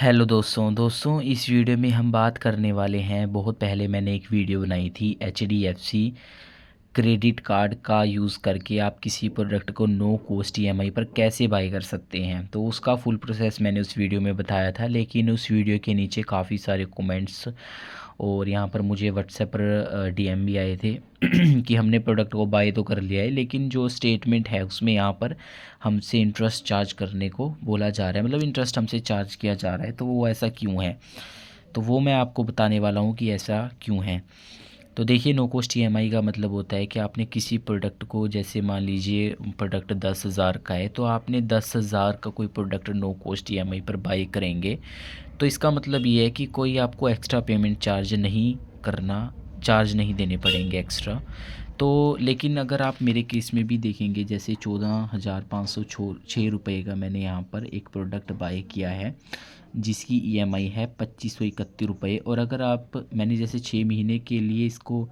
Hello दोस्तों इस video में हम बात करने वाले हैं। बहुत पहले मैंने एक वीडियो बनाई थी HDFC क्रेडिट कार्ड का यूज़ करके आप किसी प्रोडक्ट को नो कॉस्ट EMI पर कैसे बाय कर सकते हैं। तो उसका फुल प्रोसेस मैंने उस वीडियो में बताया था, लेकिन उस वीडियो के नीचे काफ़ी सारे कमेंट्स और यहाँ पर मुझे व्हाट्सएप पर DM भी आए थे कि हमने प्रोडक्ट को बाय तो कर लिया है, लेकिन जो स्टेटमेंट है उसमें यहाँ पर हमसे इंटरेस्ट चार्ज करने को बोला जा रहा है, मतलब इंटरेस्ट हमसे चार्ज किया जा रहा है। तो वो ऐसा क्यों है, तो वो मैं आपको बताने वाला हूँ कि ऐसा क्यों है। तो देखिए, नो कॉस्ट EMI का मतलब होता है कि आपने किसी प्रोडक्ट को, जैसे मान लीजिए प्रोडक्ट 10,000 का है, तो आपने 10,000 का कोई प्रोडक्ट नो कॉस्ट EMI पर बाई करेंगे। तो इसका मतलब ये है कि कोई आपको एक्स्ट्रा पेमेंट चार्ज नहीं देने पड़ेंगे एक्स्ट्रा। तो लेकिन अगर आप मेरे केस में भी देखेंगे, जैसे 14,506 रुपये का मैंने यहाँ पर एक प्रोडक्ट बाय किया है जिसकी EMI है 2531 रुपये। और अगर मैंने जैसे 6 महीने के लिए इसको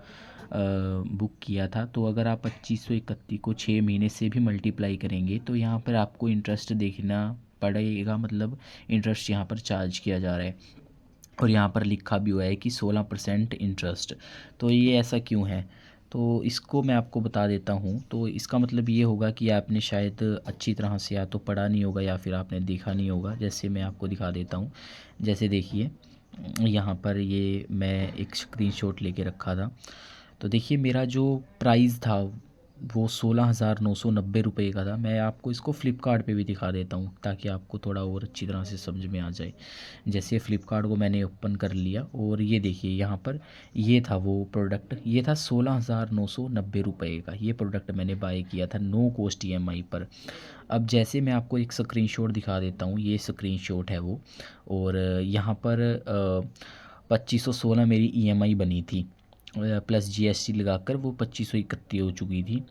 बुक किया था, तो अगर आप 2531 को 6 महीने से भी मल्टीप्लाई करेंगे तो यहाँ पर आपको इंटरेस्ट देखना पड़ेगा, मतलब इंटरेस्ट यहाँ पर चार्ज किया जा रहा है और यहाँ पर लिखा भी हुआ है कि 16% इंटरेस्ट। तो ये ऐसा क्यों है, तो इसको मैं आपको बता देता हूँ। तो इसका मतलब ये होगा कि आपने शायद अच्छी तरह से या तो पढ़ा नहीं होगा या फिर आपने देखा नहीं होगा। जैसे मैं आपको दिखा देता हूँ, जैसे देखिए यहाँ पर ये मैं एक स्क्रीनशॉट लेके रखा था। तो देखिए, मेरा जो प्राइस था वो 16,990 का था। मैं आपको इसको फ़्लिपकार्ट पे भी दिखा देता हूँ ताकि आपको थोड़ा और अच्छी तरह से समझ में आ जाए। जैसे फ़्लिपकार्ट को मैंने ओपन कर लिया और ये देखिए यहाँ पर ये था वो प्रोडक्ट, ये था 16,990 का। ये प्रोडक्ट मैंने बाय किया था नो कॉस्ट EMI पर। अब जैसे मैं आपको एक स्क्रीनशॉट दिखा देता हूँ, ये स्क्रीनशॉट है वो। और यहाँ पर 2516 मेरी EMI बनी थी, प्लस GST लगाकर वो 2531 हो चुकी थी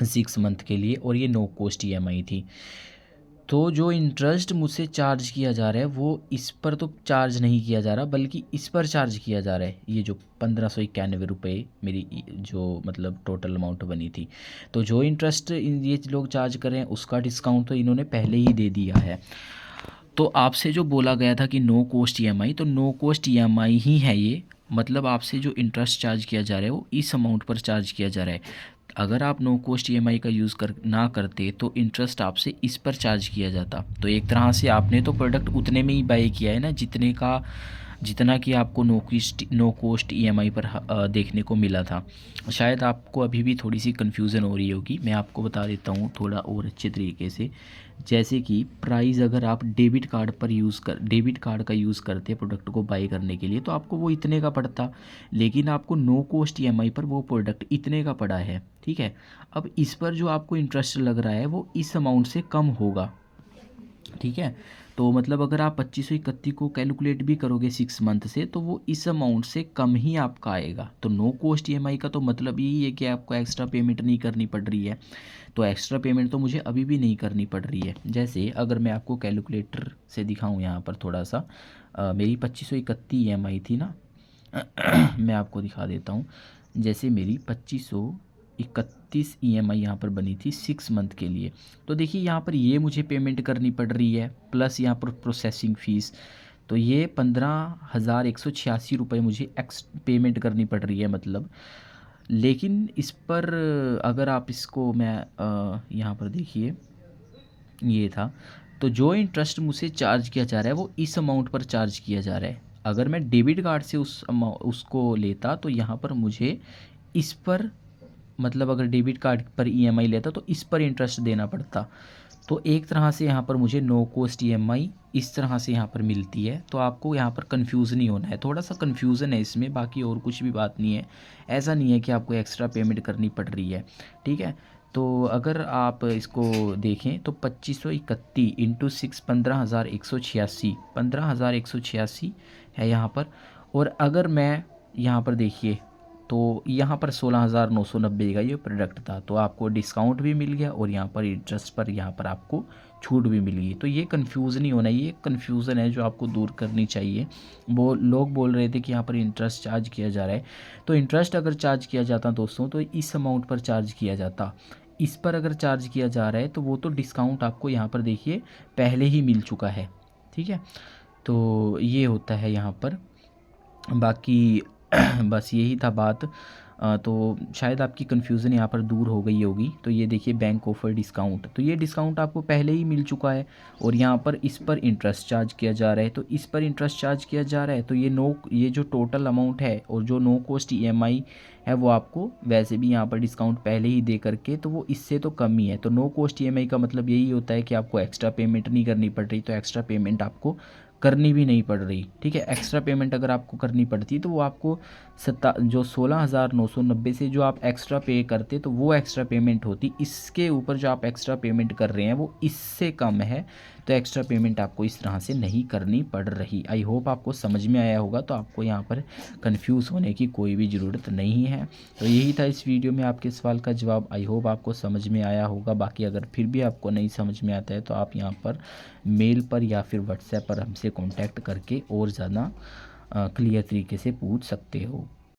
6 मंथ के लिए, और ये नो कॉस्ट EMI थी। तो जो इंटरेस्ट मुझसे चार्ज किया जा रहा है वो इस पर तो चार्ज नहीं किया जा रहा, बल्कि इस पर चार्ज किया जा रहा है। ये जो 1591 रुपये मेरी जो मतलब टोटल अमाउंट बनी थी, तो जो इंटरेस्ट ये लोग चार्ज कर रहे हैं उसका डिस्काउंट तो इन्होंने पहले ही दे दिया है। तो आपसे जो बोला गया था कि नो कॉस्ट EMI, तो नो कॉस्ट EMI ही है ये। मतलब आपसे जो इंटरेस्ट चार्ज किया जा रहा है वो इस अमाउंट पर चार्ज किया जा रहा है। अगर आप नो कॉस्ट EMI का यूज़ ना करते तो इंटरेस्ट आपसे इस पर चार्ज किया जाता। तो एक तरह से आपने तो प्रोडक्ट उतने में ही बाय किया है ना, जितना कि आपको नो कॉस्ट EMI पर देखने को मिला था। शायद आपको अभी भी थोड़ी सी कन्फ्यूज़न हो रही होगी, मैं आपको बता देता हूँ थोड़ा और अच्छे तरीके से। जैसे कि प्राइस अगर आप डेबिट कार्ड का यूज़ करते प्रोडक्ट को बाय करने के लिए, तो आपको वो इतने का पड़ता, लेकिन आपको नो कॉस्ट EMI पर वो प्रोडक्ट इतने का पड़ा है। ठीक है, अब इस पर जो आपको इंटरेस्ट लग रहा है वो इस अमाउंट से कम होगा। ठीक है, तो मतलब अगर आप 2531 को कैलकुलेट भी करोगे 6 मंथ से, तो वो इस अमाउंट से कम ही आपका आएगा। तो नो कॉस्ट EMI का तो मतलब यही है कि आपको एक्स्ट्रा पेमेंट नहीं करनी पड़ रही है। तो एक्स्ट्रा पेमेंट तो मुझे अभी भी नहीं करनी पड़ रही है। जैसे अगर मैं आपको कैलकुलेटर से दिखाऊं यहाँ पर थोड़ा सा, मेरी 2531 EMI थी ना मैं आपको दिखा देता हूँ। जैसे मेरी 2531 EMI यहाँ पर बनी थी 6 मंथ के लिए। तो देखिए यहाँ पर ये मुझे पेमेंट करनी पड़ रही है, प्लस यहाँ पर प्रोसेसिंग फ़ीस। तो ये 15,186 रुपये मुझे एक्स पेमेंट करनी पड़ रही है मतलब। लेकिन इस पर अगर आप इसको मैं यहाँ पर देखिए ये था, तो जो इंटरेस्ट मुझसे चार्ज किया जा रहा है वो इस अमाउंट पर चार्ज किया जा रहा है। अगर मैं डेबिट कार्ड से उसको लेता तो यहाँ पर मुझे इस पर, मतलब अगर डेबिट कार्ड पर EMI लेता तो इस पर इंटरेस्ट देना पड़ता। तो एक तरह से यहाँ पर मुझे नो कॉस्ट EMI इस तरह से यहाँ पर मिलती है। तो आपको यहाँ पर कंफ्यूज नहीं होना है, थोड़ा सा कंफ्यूजन है इसमें, बाकी और कुछ भी बात नहीं है। ऐसा नहीं है कि आपको एक्स्ट्रा पेमेंट करनी पड़ रही है। ठीक है, तो अगर आप इसको देखें तो 2531 इंटू 6 15,186 है यहाँ पर। और अगर मैं यहाँ पर देखिए तो यहाँ पर 16,990 का ये प्रोडक्ट था, तो आपको डिस्काउंट भी मिल गया और यहाँ पर इंटरेस्ट पर यहाँ पर आपको छूट भी मिल गई। तो ये कंफ्यूज नहीं होना, ये कन्फ्यूज़न है जो आपको दूर करनी चाहिए। वो लोग बोल रहे थे कि यहाँ पर इंटरेस्ट चार्ज किया जा रहा है, तो इंटरेस्ट अगर चार्ज किया जाता दोस्तों तो इस अमाउंट पर चार्ज किया जाता। इस पर अगर चार्ज किया जा रहा है तो वो तो डिस्काउंट आपको यहाँ पर देखिए पहले ही मिल चुका है। ठीक है, तो ये होता है यहाँ पर। बाकी बस यही था बात। तो शायद आपकी कन्फ्यूज़न यहाँ पर दूर हो गई होगी। तो ये देखिए बैंक ऑफर डिस्काउंट, तो ये डिस्काउंट आपको पहले ही मिल चुका है और यहाँ पर इस पर इंटरेस्ट चार्ज किया जा रहा है। तो इस पर इंटरेस्ट चार्ज किया जा रहा है, तो ये जो टोटल अमाउंट है और जो नो कॉस्ट ईएमआई है वो आपको वैसे भी यहाँ पर डिस्काउंट पहले ही दे करके, तो वो इससे तो कम ही है। तो नो कॉस्ट ईएमआई का मतलब यही होता है कि आपको एक्स्ट्रा पेमेंट नहीं करनी पड़ रही, तो एक्स्ट्रा पेमेंट आपको करनी भी नहीं पड़ रही। ठीक है, एक्स्ट्रा पेमेंट अगर आपको करनी पड़ती तो वो आपको जो 16,990 से जो आप एक्स्ट्रा पे करते तो वो एक्स्ट्रा पेमेंट होती। इसके ऊपर जो आप एक्स्ट्रा पेमेंट कर रहे हैं वो इससे कम है, तो एक्स्ट्रा पेमेंट आपको इस तरह से नहीं करनी पड़ रही। आई होप आपको समझ में आया होगा, तो आपको यहाँ पर कंफ्यूज होने की कोई भी ज़रूरत नहीं है। तो यही था इस वीडियो में आपके सवाल का जवाब। आई होप आपको समझ में आया होगा। बाकी अगर फिर भी आपको नहीं समझ में आता है तो आप यहाँ पर मेल पर या फिर व्हाट्सएप पर हमसे कॉन्टैक्ट करके और ज़्यादा क्लियर तरीके से पूछ सकते हो।